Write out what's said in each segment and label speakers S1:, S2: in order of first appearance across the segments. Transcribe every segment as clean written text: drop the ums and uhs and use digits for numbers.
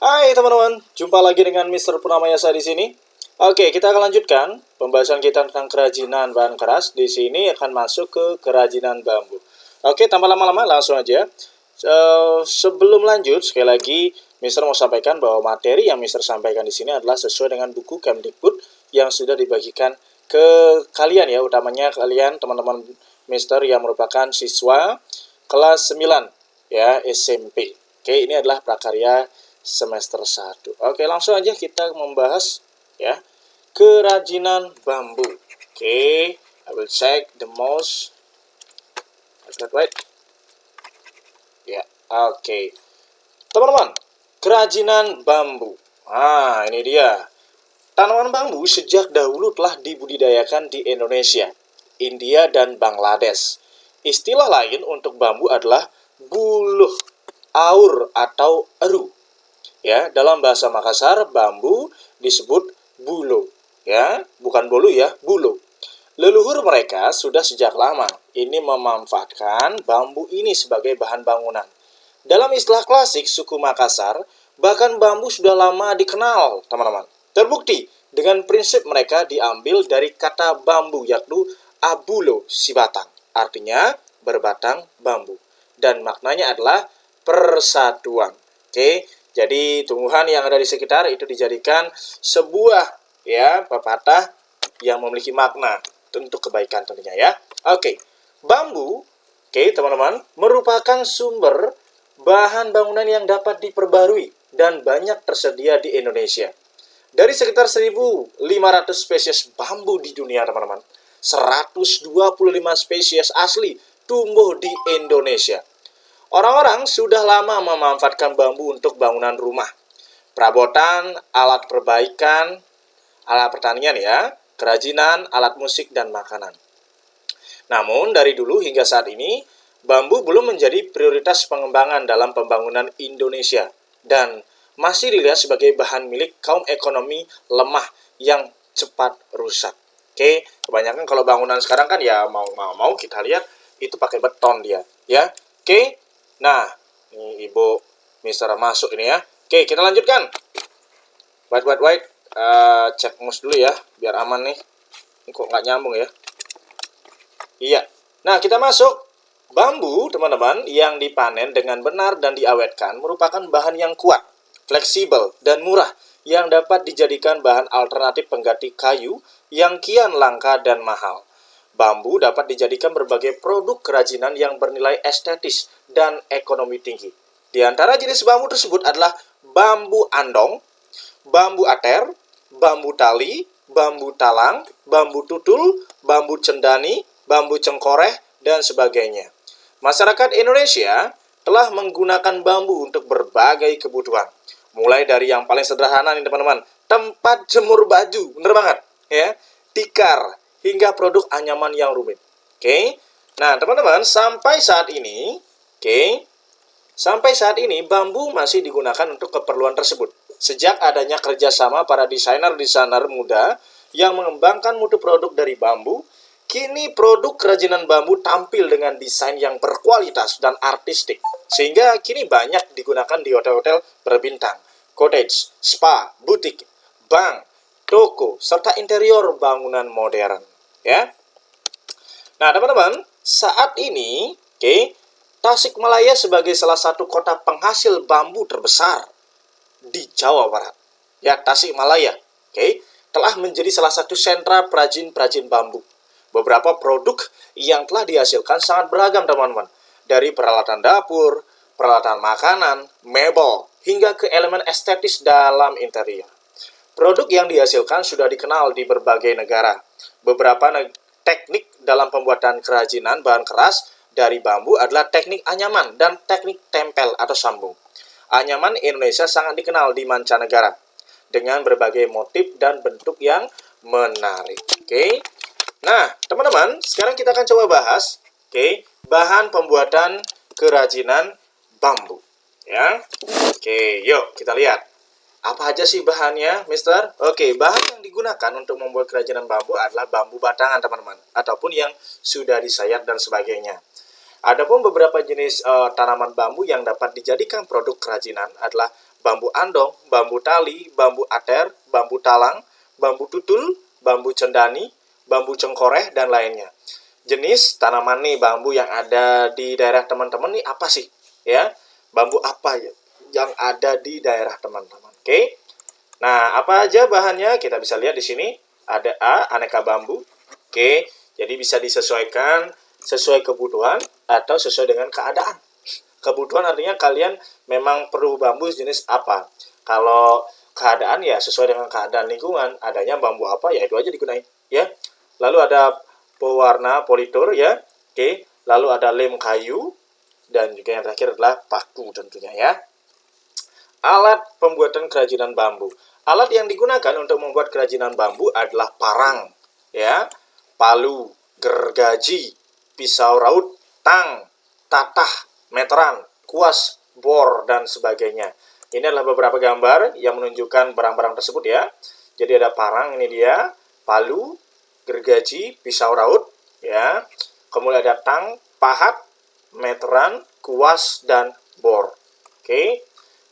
S1: Hai teman-teman, jumpa lagi dengan Mr. Purnamayasa di sini. Oke, kita akan lanjutkan pembahasan kita tentang kerajinan bahan keras. Di sini akan masuk ke kerajinan bambu. Oke, tanpa lama-lama langsung aja. Sebelum lanjut, sekali lagi Mr. mau sampaikan bahwa materi yang Mr. sampaikan di sini adalah sesuai dengan buku Kemdikbud yang sudah dibagikan ke kalian ya, utamanya kalian teman-teman Mr. yang merupakan siswa kelas 9 ya, SMP. Oke, ini adalah prakarya semester 1. Oke, langsung aja kita membahas ya kerajinan bambu. Oke, I will check the most. Wait. Ya, oke. Teman-teman, kerajinan bambu. Nah, ini dia. Tanaman bambu sejak dahulu telah dibudidayakan di Indonesia, India, dan Bangladesh. Istilah lain untuk bambu adalah buluh, aur, atau eru. Ya, dalam bahasa Makassar, bambu disebut bulo. Ya, bukan bolu ya, bulo. Leluhur mereka sudah sejak lama ini memanfaatkan bambu ini sebagai bahan bangunan. Dalam istilah klasik suku Makassar, bahkan bambu sudah lama dikenal, teman-teman. Terbukti dengan prinsip mereka diambil dari kata bambu, yakni abulo sibatang, artinya berbatang bambu. Dan maknanya adalah persatuan. Oke, jadi tumbuhan yang ada di sekitar itu dijadikan sebuah ya pepatah yang memiliki makna untuk kebaikan tentunya ya. Oke, bambu, oke teman-teman, merupakan sumber bahan bangunan yang dapat diperbarui dan banyak tersedia di Indonesia. Dari sekitar 1.500 spesies bambu di dunia, teman-teman, 125 spesies asli tumbuh di Indonesia. Orang-orang sudah lama memanfaatkan bambu untuk bangunan rumah, perabotan, alat perbaikan, alat pertanian ya, kerajinan, alat musik, dan makanan. Namun, dari dulu hingga saat ini, bambu belum menjadi prioritas pengembangan dalam pembangunan Indonesia dan masih dilihat sebagai bahan milik kaum ekonomi lemah yang cepat rusak. Oke, kebanyakan kalau bangunan sekarang kan ya mau kita lihat itu pakai beton dia, ya. Oke. Nah, ini Ibu Mister masuk ini ya. Oke, kita lanjutkan. Wait. Cek mus dulu ya, biar aman nih. Ini kok nggak nyambung ya? Iya. Nah, kita masuk. Bambu, teman-teman, yang dipanen dengan benar dan diawetkan merupakan bahan yang kuat, fleksibel, dan murah yang dapat dijadikan bahan alternatif pengganti kayu yang kian langka dan mahal. Bambu dapat dijadikan berbagai produk kerajinan yang bernilai estetis dan ekonomi tinggi. Di antara jenis bambu tersebut adalah bambu andong, bambu ater, bambu tali, bambu talang, bambu tutul, bambu cendani, bambu cengkoreh, dan sebagainya. Masyarakat Indonesia telah menggunakan bambu untuk berbagai kebutuhan. Mulai dari yang paling sederhana nih teman-teman, tempat jemur baju, bener banget ya, tikar, hingga produk anyaman yang rumit. Oke. Nah, teman-teman, sampai saat ini bambu masih digunakan untuk keperluan tersebut. Sejak adanya kerjasama para desainer-desainer muda yang mengembangkan mutu produk dari bambu, kini produk kerajinan bambu tampil dengan desain yang berkualitas dan artistik. Sehingga kini banyak digunakan di hotel-hotel berbintang, cottage, spa, butik, bank, toko, serta interior bangunan modern. Ya. Nah, teman-teman, saat ini, Tasikmalaya sebagai salah satu kota penghasil bambu terbesar di Jawa Barat. Ya, Tasikmalaya, telah menjadi salah satu sentra perajin-perajin bambu. Beberapa produk yang telah dihasilkan sangat beragam, teman-teman. Dari peralatan dapur, peralatan makanan, mebel, hingga ke elemen estetis dalam interior. Produk yang dihasilkan sudah dikenal di berbagai negara. Beberapa teknik dalam pembuatan kerajinan bahan keras dari bambu adalah teknik anyaman dan teknik tempel atau sambung. Anyaman Indonesia sangat dikenal di mancanegara dengan berbagai motif dan bentuk yang menarik. Oke. Nah, teman-teman, sekarang kita akan coba bahas bahan pembuatan kerajinan bambu. Ya. Oke, yuk kita lihat. Apa aja sih bahannya, Mister? Oke, bahan yang digunakan untuk membuat kerajinan bambu adalah bambu batangan, teman-teman, ataupun yang sudah disayat dan sebagainya. Adapun beberapa jenis tanaman bambu yang dapat dijadikan produk kerajinan adalah bambu andong, bambu tali, bambu ater, bambu talang, bambu tutul, bambu cendani, bambu cengkoreh, dan lainnya. Jenis tanaman nih bambu yang ada di daerah teman-teman nih apa sih? Ya, bambu apa ya yang ada di daerah teman-teman? Oke. Nah, apa aja bahannya? Kita bisa lihat di sini. Ada aneka bambu. Oke, jadi bisa disesuaikan sesuai kebutuhan atau sesuai dengan keadaan. Kebutuhan artinya kalian memang perlu bambu jenis apa. Kalau keadaan ya sesuai dengan keadaan lingkungan, adanya bambu apa ya itu aja digunain ya. Lalu ada pewarna politur ya. Oke, lalu ada lem kayu dan juga yang terakhir adalah paku tentunya ya. Alat pembuatan kerajinan bambu. Alat yang digunakan untuk membuat kerajinan bambu adalah parang ya, palu, gergaji, pisau raut, tang, tatah, meteran, kuas, bor, dan sebagainya. Ini adalah beberapa gambar yang menunjukkan barang-barang tersebut ya. Jadi ada parang, ini dia, palu, gergaji, pisau raut, ya. Kemudian ada tang, pahat, meteran, kuas, dan bor. Oke.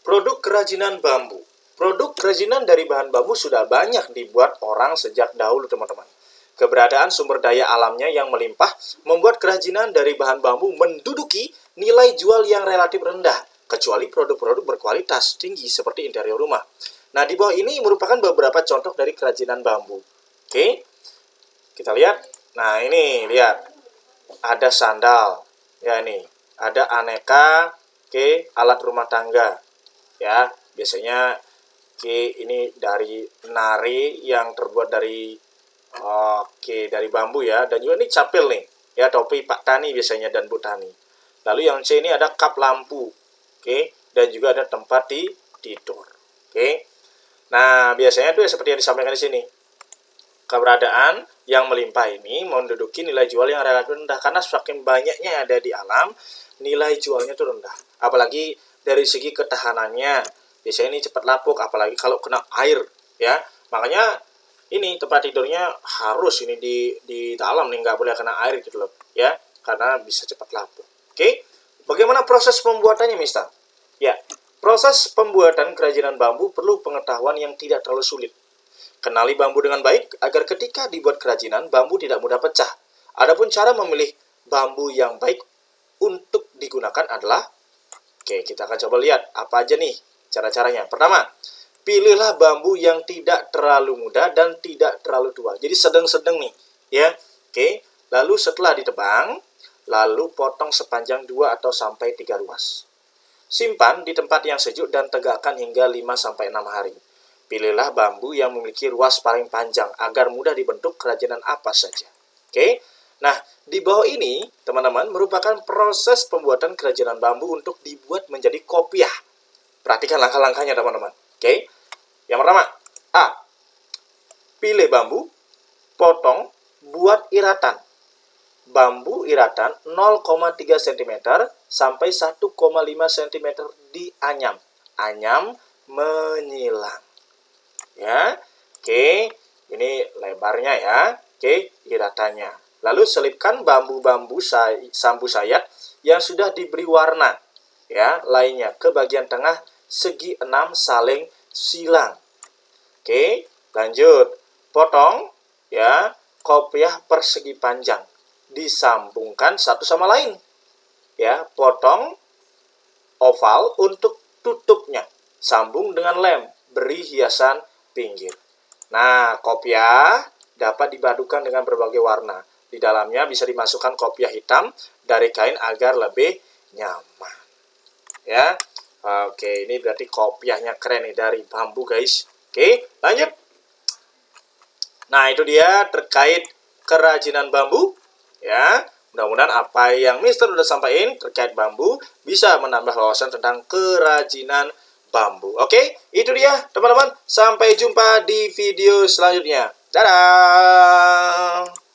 S1: Produk kerajinan bambu. Produk kerajinan dari bahan bambu sudah banyak dibuat orang sejak dahulu, teman-teman. Keberadaan sumber daya alamnya yang melimpah membuat kerajinan dari bahan bambu menduduki nilai jual yang relatif rendah, kecuali produk-produk berkualitas tinggi seperti interior rumah. Nah, di bawah ini merupakan beberapa contoh dari kerajinan bambu. Oke, kita lihat. Nah, ini lihat. Ada sandal. Ya, ini. Ada aneka alat rumah tangga. Ya, biasanya ini dari nari yang terbuat dari dari bambu ya, dan juga ini capil nih, ya topi Pak Tani biasanya dan Bu Tani. Lalu yang C ini ada kap lampu, dan juga ada tempat tidur, Nah biasanya itu seperti yang disampaikan di sini, keberadaan yang melimpah ini menduduki nilai jual yang relatif rendah karena semakin banyaknya yang ada di alam, nilai jualnya itu rendah. Apalagi dari segi ketahanannya, biasanya ini cepat lapuk, apalagi kalau kena air, ya makanya ini tempat tidurnya harus ini di dalam nih, nggak boleh kena air gitu loh ya, karena bisa cepat lapuk. Bagaimana proses pembuatannya, Mister? Ya, proses pembuatan kerajinan bambu perlu pengetahuan yang tidak terlalu sulit. Kenali bambu dengan baik agar ketika dibuat kerajinan bambu tidak mudah pecah. Adapun cara memilih bambu yang baik untuk digunakan adalah, kita akan coba lihat apa aja nih cara-caranya. Pertama, pilihlah bambu yang tidak terlalu muda dan tidak terlalu tua. Jadi sedang-sedang nih, ya. Lalu setelah ditebang, lalu potong sepanjang 2 atau sampai 3 ruas. Simpan di tempat yang sejuk dan tegakkan hingga 5 sampai 6 hari. Pilihlah bambu yang memiliki ruas paling panjang agar mudah dibentuk kerajinan apa saja. Nah, di bawah ini, teman-teman, merupakan proses pembuatan kerajinan bambu untuk dibuat menjadi kopiah. Perhatikan langkah-langkahnya, teman-teman. Yang pertama, A. Pilih bambu, potong, buat iratan. Bambu iratan 0,3 cm sampai 1,5 cm dianyam. Anyam menyilang. Ya. Ini lebarnya ya. Iratannya. Lalu selipkan bambu-bambu sambu sayat yang sudah diberi warna ya, lainnya ke bagian tengah segi 6 saling silang. Lanjut. Potong ya, kopiah persegi panjang. Disambungkan satu sama lain. Ya, potong oval untuk tutupnya. Sambung dengan lem, beri hiasan pinggir. Nah, kopiah dapat dipadukan dengan berbagai warna. Di dalamnya bisa dimasukkan kopiah hitam dari kain agar lebih nyaman. Ya. Ini berarti kopiahnya keren nih dari bambu, guys. Lanjut. Nah, itu dia terkait kerajinan bambu. Ya, mudah-mudahan apa yang Mister udah sampaikan terkait bambu bisa menambah wawasan tentang kerajinan bambu. Itu dia, teman-teman. Sampai jumpa di video selanjutnya. Dadah!